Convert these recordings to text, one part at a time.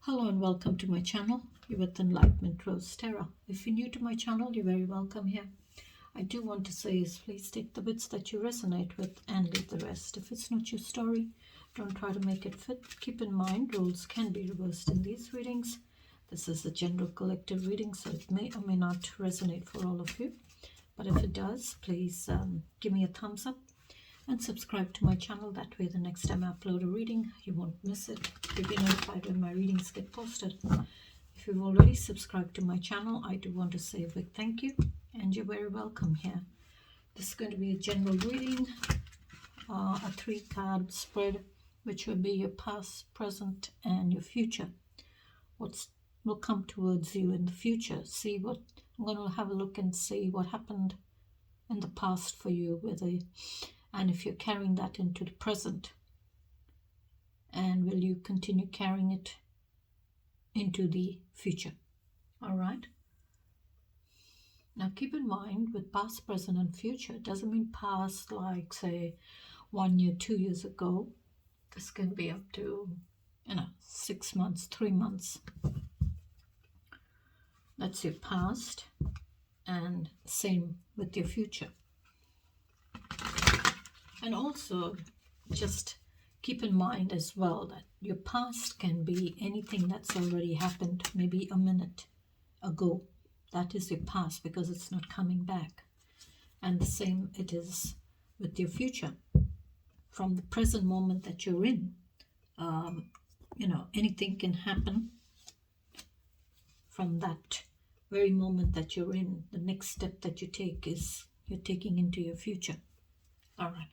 Hello and welcome to my channel. You're with Enlightenment Rose Terra. If you're new to my channel, you're very welcome here. I do want to say is please take the bits that you resonate with and leave the rest. If it's not your story, don't try to make it fit. Keep in mind, roles can be reversed in these readings. This is a general collective reading, so it may or may not resonate for all of you. But if it does, please give me a thumbs up and subscribe to my channel. That way the next time I upload a reading, you won't miss it. You'll be notified when my readings get posted. If you've already subscribed to my channel, I do want to say a big thank you, and you're very welcome here. This is going to be a general reading, a 3-card spread, which will be your past, present, and your future. What will come towards you in the future? See what I'm going to have a look and see what happened in the past for you, and if you're carrying that into the present, and will you continue carrying it into the future? All right. Now keep in mind, with past, present, and future, it doesn't mean past like say 1 year, 2 years ago. This can be up to 6 months, 3 months. That's your past, and same with your future. And also just keep in mind as well that your past can be anything that's already happened, maybe a minute ago. That is your past because it's not coming back. And the same it is with your future. From the present moment that you're in, anything can happen from that very moment that you're in. The next step that you take is you're taking into your future. All right.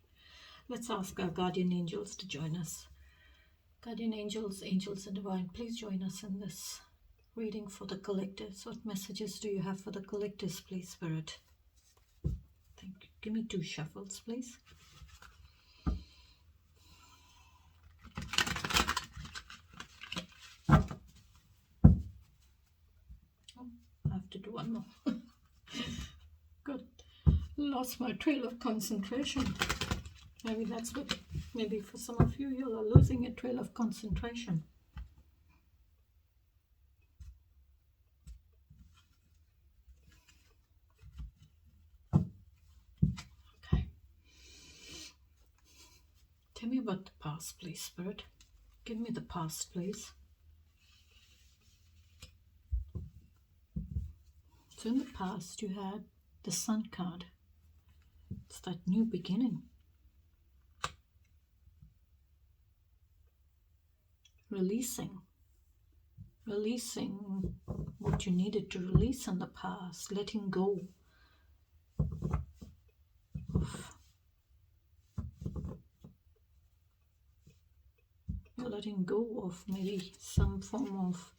Let's ask our guardian angels to join us. Guardian angels, angels and divine, please join us in this reading for the collectives. What messages do you have for the collectives, please, Spirit? Thank you. Give me 2 shuffles, please. Oh, I have to do one more. Good. Lost my trail of concentration. Maybe that's what, maybe for some of you, you are losing a trail of concentration. Okay. Tell me about the past, please, Spirit. Give me the past, please. So in the past, you had the Sun card. It's that new beginning. Releasing what you needed to release in the past, letting go of, you're letting go of maybe some form of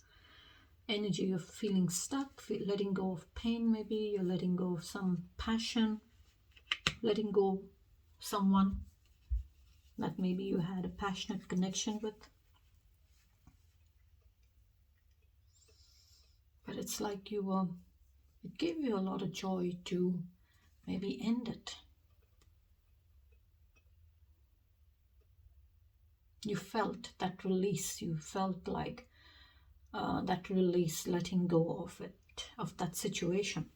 energy of feeling stuck, letting go of pain. Maybe you're letting go of some passion, letting go of someone that maybe you had a passionate connection with. But it's like it gave you a lot of joy to maybe end it. You felt that release. You felt like that release, letting go of it, of that situation,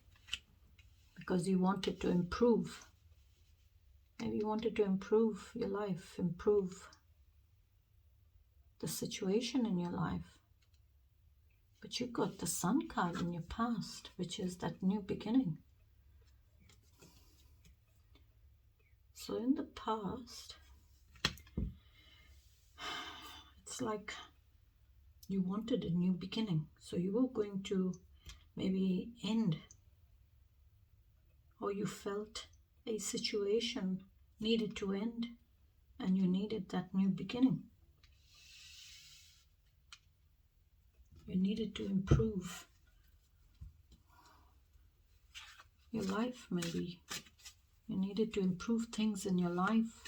because you wanted to improve. Maybe you wanted to improve your life, improve the situation in your life. But you got the Sun card in your past, which is that new beginning. So in the past, it's like you wanted a new beginning. So you were going to maybe end, or you felt a situation needed to end and you needed that new beginning. You needed to improve your life, maybe. You needed to improve things in your life.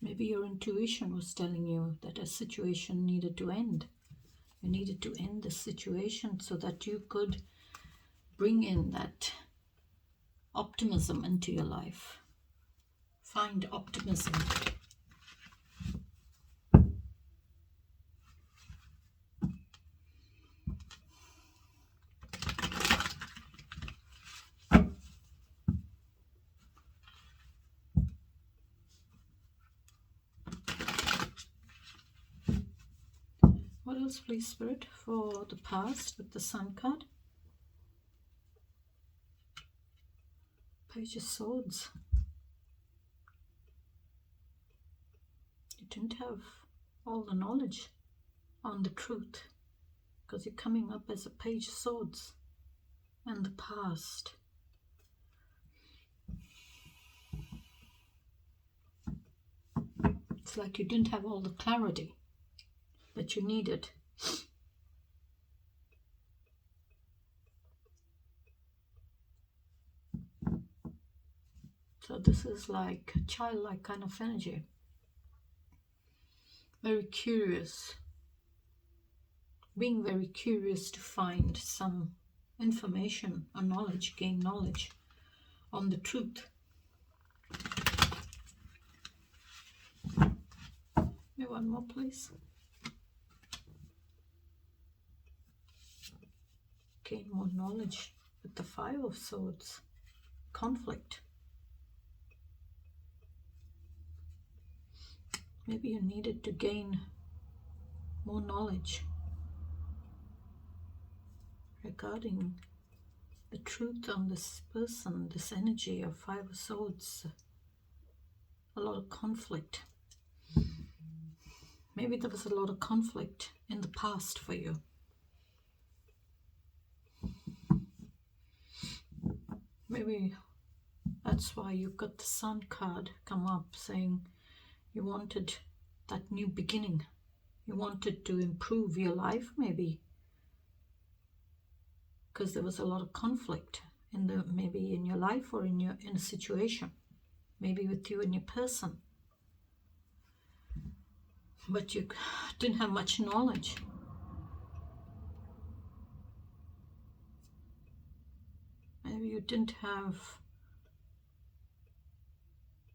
Maybe your intuition was telling you that a situation needed to end. You needed to end the situation so that you could bring in that optimism into your life. Find optimism. What else, please, Spirit, for the past with the Sun card? Page of Swords. You didn't have all the knowledge on the truth because you're coming up as a Page of Swords and the past. It's like you didn't have all the clarity that you needed. So this is like a childlike kind of energy. Very curious. Being very curious to find some information or knowledge, gain knowledge on the truth. One more, please. Gain more knowledge with the Five of Swords. Conflict. Maybe you needed to gain more knowledge regarding the truth on this person, this energy of Five of Swords. A lot of conflict. Maybe there was a lot of conflict in the past for you. Maybe that's why you've got the Sun card come up saying you wanted that new beginning. You wanted to improve your life, maybe. Because there was a lot of conflict maybe in your life or in a situation. Maybe with you and your person. But you didn't have much knowledge. Maybe you didn't have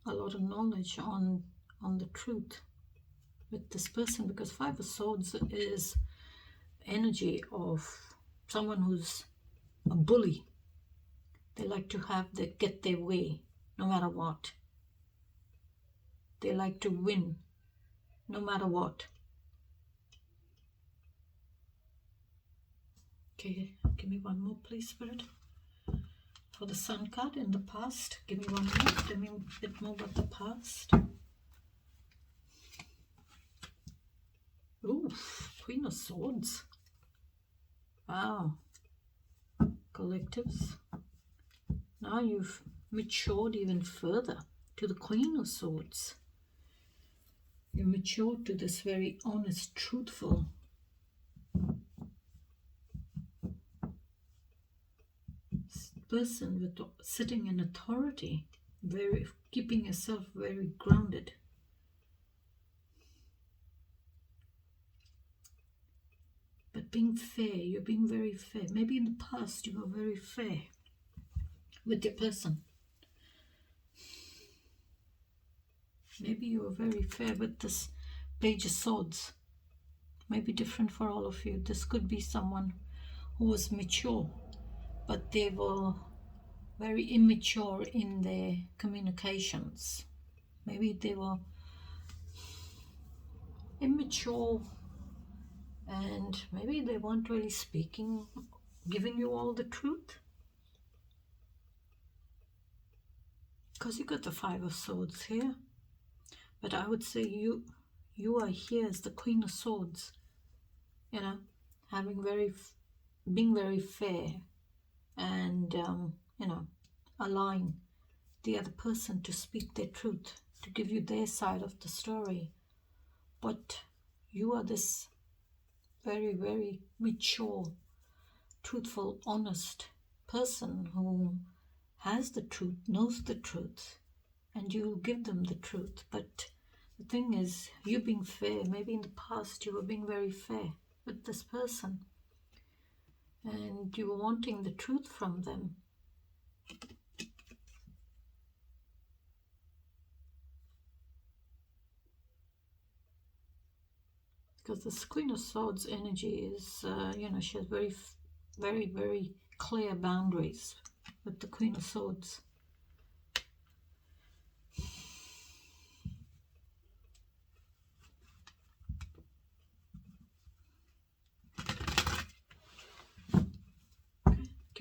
a lot of knowledge on the truth with this person, because Five of Swords is energy of someone who's a bully. They like to get their way no matter what. They like to win no matter what. Okay, give me one more, please, Spirit. For the Sun card in the past, give me one more. Tell me a bit more about the past. Ooh, Queen of Swords. Wow. Collectives. Now you've matured even further to the Queen of Swords. You matured to this very honest, truthful person with sitting in authority, keeping yourself very grounded. But being fair, you're being very fair. Maybe in the past you were very fair with your person. Maybe you were very fair with this Page of Swords. Maybe different for all of you. This could be someone who was mature, but they were very immature in their communications. Maybe they were immature and maybe they weren't really speaking, giving you all the truth. Because you got the Five of Swords here. But I would say you are here as the Queen of Swords. You know, being very fair and, you know, allowing the other person to speak their truth, to give you their side of the story. But you are this very, very mature, truthful, honest person who has the truth, knows the truth, and you will give them the truth. But the thing is, you being fair, maybe in the past you were being very fair with this person and you were wanting the truth from them. Because this Queen of Swords energy is, you know, she has very, very, very clear boundaries with the Queen of Swords.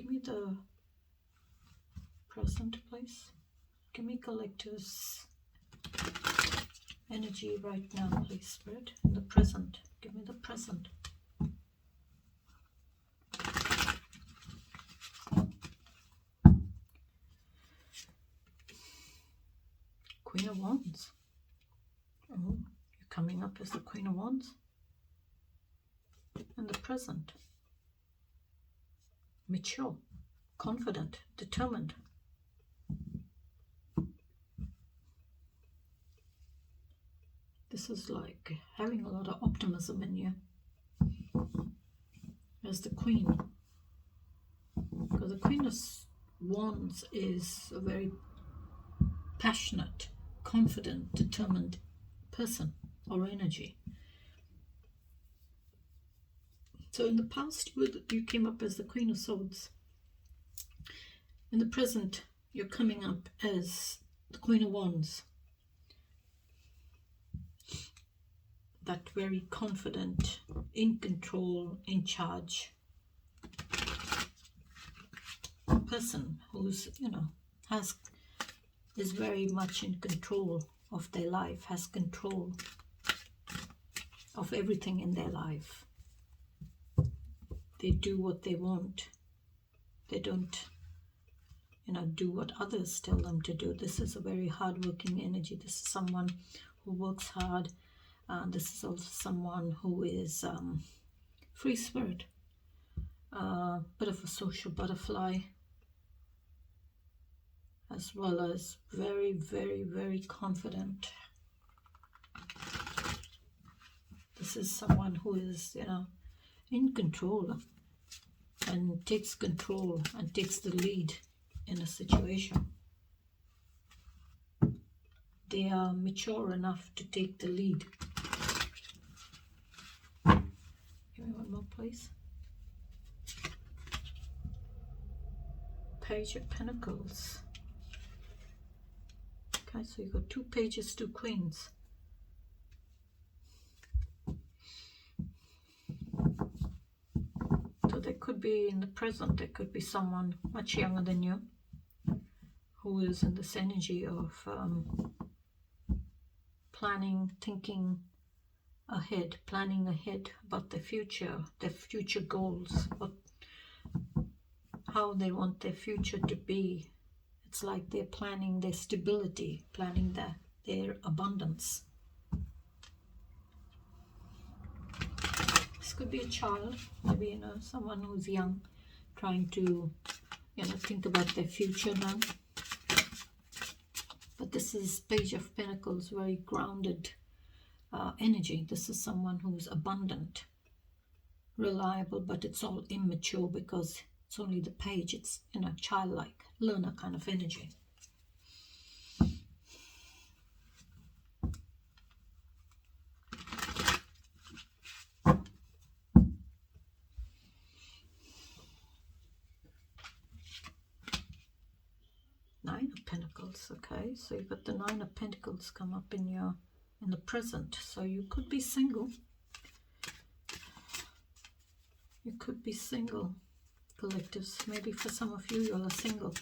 Give me the present, please. Give me collective's energy right now, please, Spirit. In the present. Give me the present. Queen of Wands. Oh, you're coming up as the Queen of Wands. In the present. Mature, confident, determined. This is like having a lot of optimism in you as the Queen. Because the Queen of Wands is a very passionate, confident, determined person or energy. So in the past, you came up as the Queen of Swords. In the present, you're coming up as the Queen of Wands. That very confident, in control, in charge person who's, is very much in control of their life, has control of everything in their life. They do what they want. They don't, do what others tell them to do. This is a very hard-working energy. This is someone who works hard. This is also someone who is free spirit, bit of a social butterfly, as well as very, very, very confident. This is someone who is, in control and takes control and takes the lead in a situation. They are mature enough to take the lead. Give me one more, please. Page of Pentacles. Okay, so you've got 2 pages, 2 queens. So there could be, in the present, there could be someone much younger than you who is in this energy of planning, thinking ahead, planning ahead about their future goals, how they want their future to be. It's like they're planning their stability, planning their abundance. This could be a child, maybe, someone who's young, trying to, think about their future now. But this is Page of Pentacles, very grounded energy. This is someone who's abundant, reliable, but it's all immature because it's only the page. It's, childlike, learner kind of energy. Nine of Pentacles. Okay, so you've got the Nine of Pentacles come up in the present. So you could be single. You could be single, collectives. Maybe for some of you, you're single.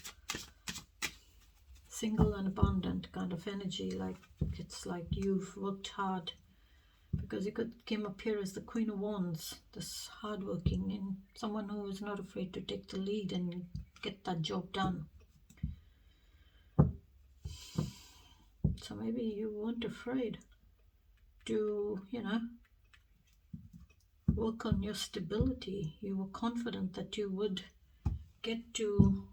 Single and abundant kind of energy. Like it's like you've worked hard. Because you came up here as the Queen of Wands. This hardworking and someone who is not afraid to take the lead and get that job done. So maybe you weren't afraid to, work on your stability. You were confident that you would get to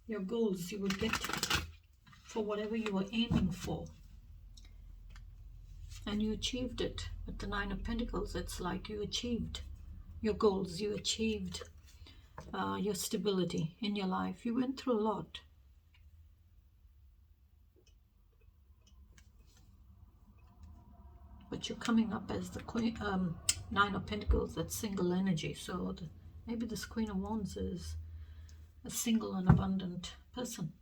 your goals. You would get for whatever you were aiming for. And you achieved it. With the Nine of Pentacles, it's like you achieved your goals. You achieved your stability in your life. You went through a lot. But you're coming up as the Queen, Nine of Pentacles, that's single energy. So maybe this Queen of Wands is a single and abundant person.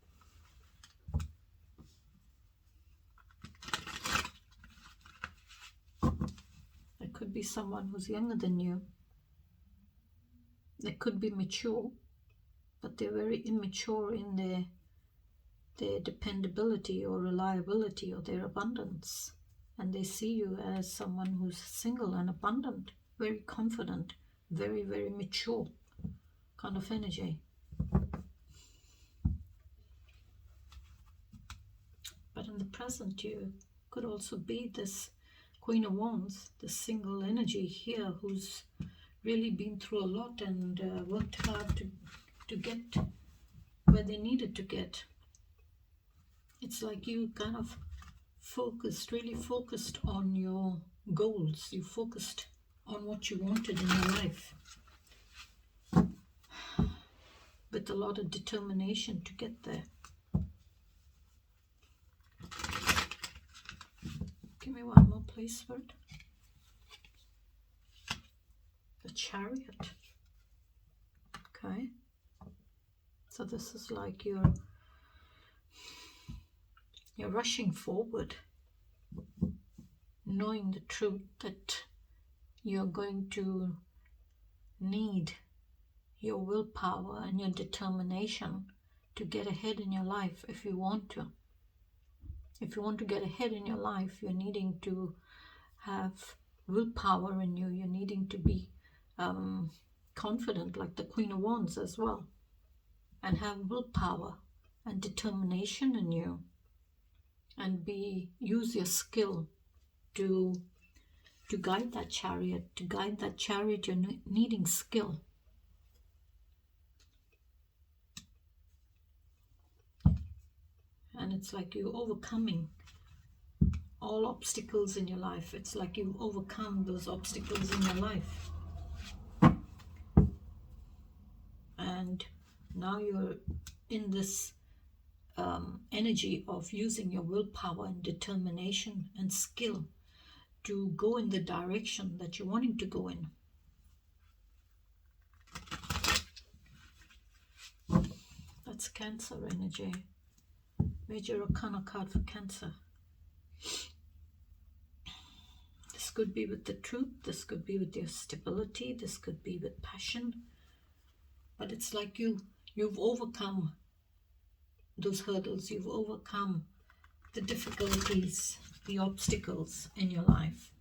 There could be someone who's younger than you. They could be mature. but they're very immature in their dependability or reliability or their abundance. And they see you as someone who's single and abundant, very confident, very, very mature kind of energy. But in the present, you could also be this Queen of Wands, this single energy here who's really been through a lot and worked hard to get where they needed to get. It's like you kind of really focused on your goals. You focused on what you wanted in your life with a lot of determination to get there. Give me one more, please, Spirit. The Chariot. Okay. So this is like you're rushing forward, knowing the truth that you're going to need your willpower and your determination to get ahead in your life if you want to. If you want to get ahead in your life, you're needing to have willpower in you. You're needing to be confident like the Queen of Wands as well, and have willpower and determination in you, and use your skill to guide that chariot. To guide that chariot, you're needing skill. And it's like you're overcoming all obstacles in your life. It's like you've overcome those obstacles in your life. And now you're in this energy of using your willpower and determination and skill to go in the direction that you're wanting to go in. That's Cancer energy. Major Arcana card for Cancer. This could be with the truth. This could be with your stability. This could be with passion. But it's like you've overcome those hurdles. You've overcome the difficulties, the obstacles in your life.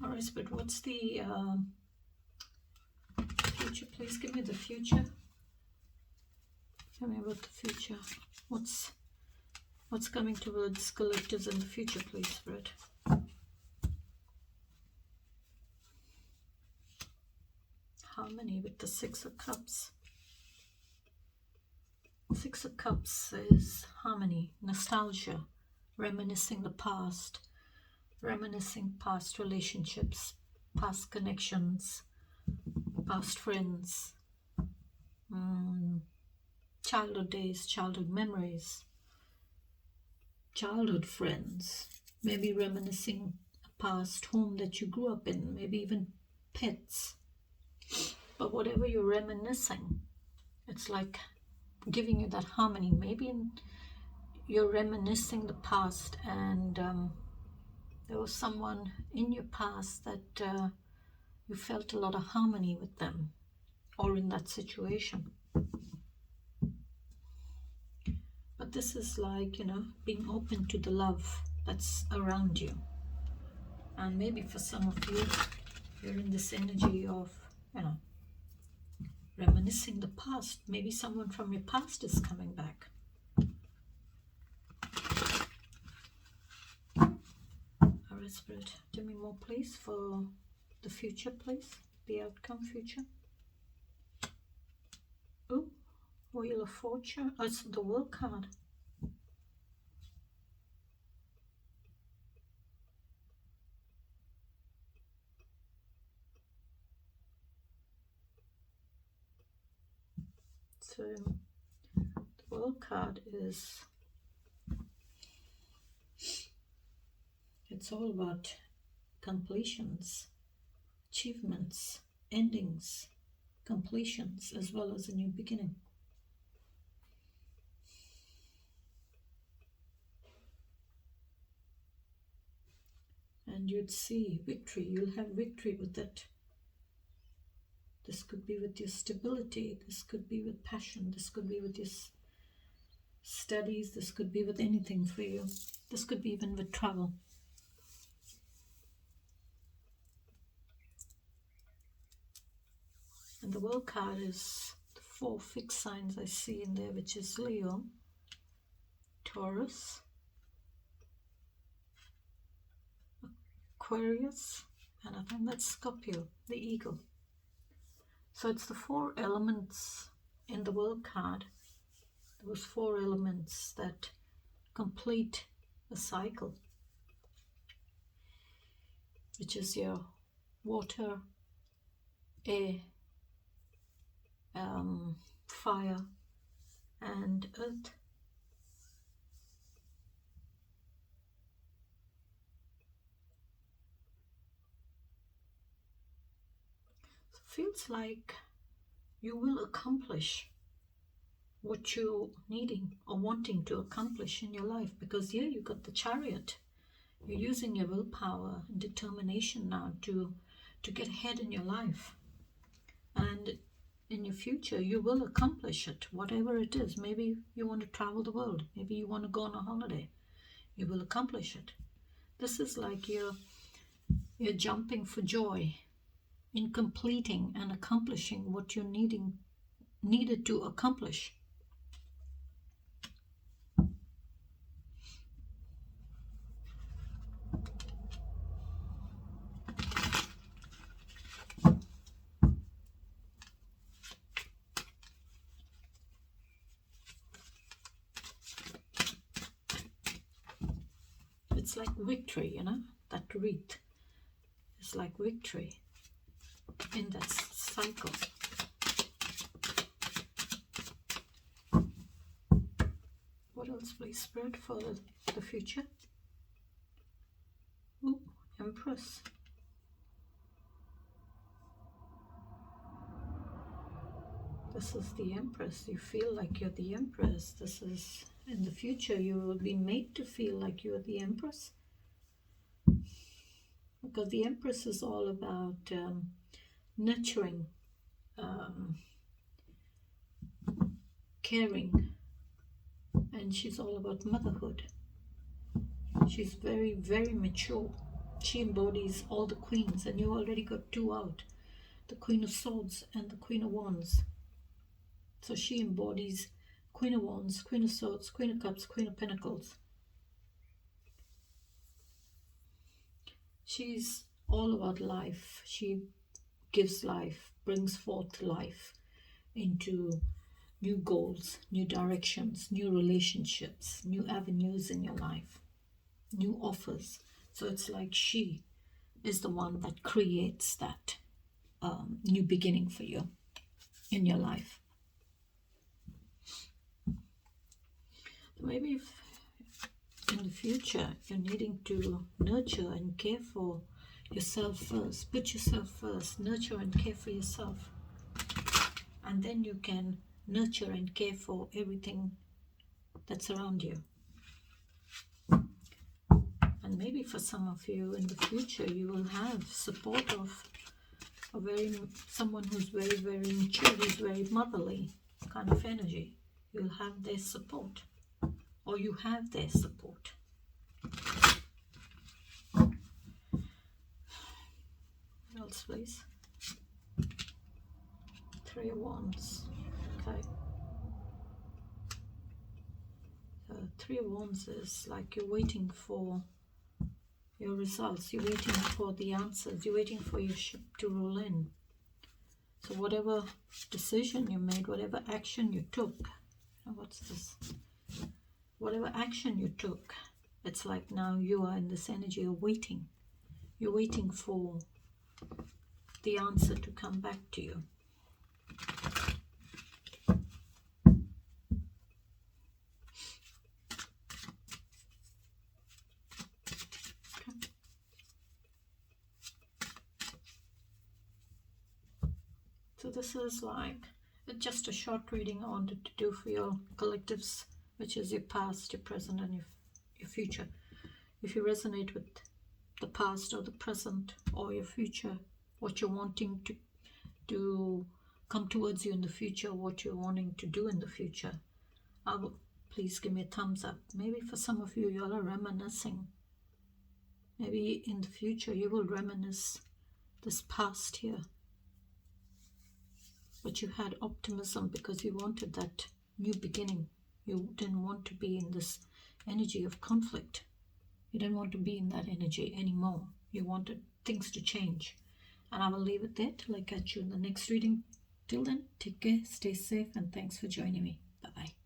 All right, but what's the future? Please give me the future. Tell me about the future. What's coming towards collectives in the future, please, Spirit? Harmony with the Six of Cups. Six of Cups is harmony, nostalgia, reminiscing the past, reminiscing past relationships, past connections, past friends, childhood days, childhood memories, childhood friends, maybe reminiscing a past home that you grew up in, maybe even pets. But whatever you're reminiscing, it's like giving you that harmony. Maybe you're reminiscing the past, and there was someone in your past that you felt a lot of harmony with them, or in that situation. But this is like, being open to the love that's around you. And maybe for some of you, you're in this energy of, reminiscing the past. Maybe someone from your past is coming back. All right, Spirit, do me more, please, for the future, please. The outcome, future. Oh, Wheel of Fortune. Oh, it's the World card. So the World card is, it's all about completions, achievements, endings, completions, as well as a new beginning. And you'd see victory. You'll have victory with it. This could be with your stability. This could be with passion. This could be with your studies. This could be with anything for you. This could be even with travel. And the world card is the 4 fixed signs I see in there, which is Leo, Taurus, Aquarius, and I think that's Scorpio, the eagle. So it's the 4 elements in the world card. Those 4 elements that complete a cycle, which is your water, air, fire, and earth. So it feels like you will accomplish what you're needing or wanting to accomplish in your life, because here you got the Chariot. You're using your willpower and determination now to get ahead in your life, and in your future you will accomplish it, whatever it is. Maybe you want to travel the world, maybe you want to go on a holiday. You will accomplish it. This is like you're jumping for joy in completing and accomplishing what you're needed to accomplish. It's like victory, you know, that wreath is like victory in that cycle. What else, please, Spirit, for the future? Ooh, Empress. This is the Empress. You feel like you're the Empress. This is, in the future, you will be made to feel like you're the Empress. Because the Empress is all about nurturing, caring, and she's all about motherhood. She's very, very mature. She embodies all the queens, and you already got 2 out, the Queen of Swords and the Queen of Wands. So she embodies Queen of Wands, Queen of Swords, Queen of Cups, Queen of Pentacles. She's all about life. She gives life, brings forth life into new goals, new directions, new relationships, new avenues in your life, new offers. So it's like she is the one that creates that new beginning for you in your life. Maybe if in the future you're needing to nurture and care for yourself first, put yourself first, nurture and care for yourself, and then you can nurture and care for everything that's around you. And maybe for some of you in the future you will have support of someone who's very, very mature, who's very motherly kind of energy. You'll have their support, or you have their support. What else, please? 3 of Wands. Okay. So 3 of Wands is like you're waiting for your results. You're waiting for the answers. You're waiting for your ship to roll in. So whatever decision you made, whatever action you took, what's this? Whatever action you took, it's like now you are in this energy of waiting. You're waiting for the answer to come back to you. Okay. So this is like just a short reading I wanted to do for your collectives, which is your past, your present, and your future. If you resonate with the past or the present or your future, what you're wanting to to come towards you in the future, what you're wanting to do in the future. Please give me a thumbs up. Maybe for some of you, y'all are reminiscing. Maybe in the future you will reminisce this past year. But you had optimism because you wanted that new beginning. You didn't want to be in this energy of conflict. You didn't want to be in that energy anymore. You wanted things to change. And I will leave it there till I catch you in the next reading. Till then, take care, stay safe, and thanks for joining me. Bye-bye.